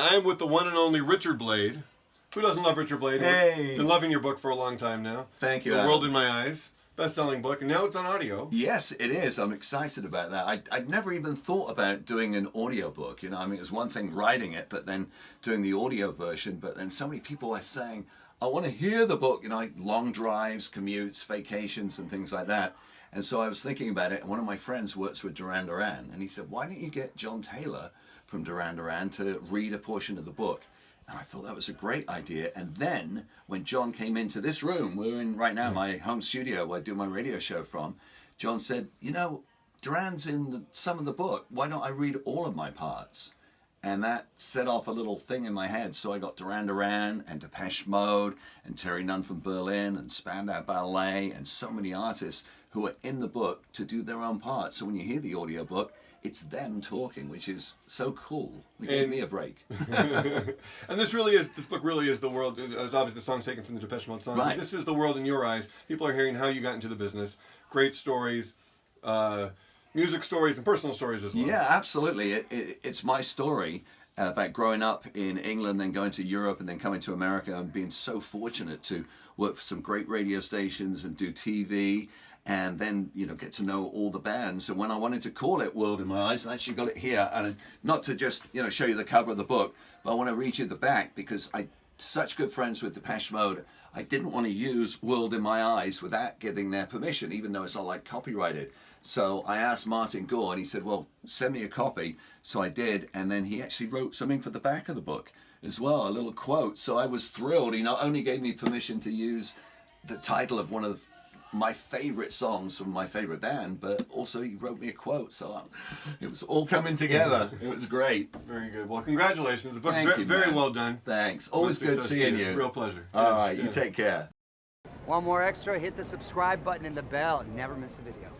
I'm with the one and only Richard Blade. Who doesn't love Richard Blade? Hey! Been loving your book for a long time now. Thank you, The Adam. World in My Eyes. Best-selling book, and now it's on audio. Yes, it is. I'm excited about that. I'd never even thought about doing an audiobook. You know, I mean, it was one thing writing it, but then doing the audio version. But then so many people are saying, I want to hear the book, you know, like long drives, commutes, vacations, and things like that. And so I was thinking about it, and one of my friends works with Duran, and he said, why don't you get John Taylor from Duran to read a portion of the book? And I thought that was a great idea. And then when John came into this room, we're in right now my home studio where I do my radio show from, John said, you know, Duran's in some of the book. Why don't I read all of my parts? And that set off a little thing in my head. So I got Duran and Depeche Mode and Terry Nunn from Berlin and Spandau Ballet and so many artists who are in the book to do their own parts. So when you hear the audiobook, it's them talking, which is so cool. It gave me a break. And this book really is the world. As obviously the song's taken from the Depeche Mode song. Right. This is the world in your eyes. People are hearing how you got into the business. Great stories, music stories, and personal stories as well. Yeah, absolutely. It's my story about growing up in England, then going to Europe, and then coming to America, and being so fortunate to work for some great radio stations and do TV. And then, you know, get to know all the bands. And when I wanted to call it World in My Eyes, I actually got it here. And not to just, you know, show you the cover of the book, but I want to read you the back because I'm such good friends with Depeche Mode. I didn't want to use World in My Eyes without getting their permission, even though it's not like copyrighted. So I asked Martin Gore, and he said, well, send me a copy. So I did. And then he actually wrote something for the back of the book as well, a little quote. So I was thrilled. He not only gave me permission to use the title of one of my favorite songs from my favorite band, but also he wrote me a quote, so it was all coming together. It was great. Very good. Well, congratulations. The book's Thank you, very man. well done. Thanks. Always good seeing you. Real pleasure. All right, you take care. Want more extra? Hit the subscribe button and the bell and never miss a video.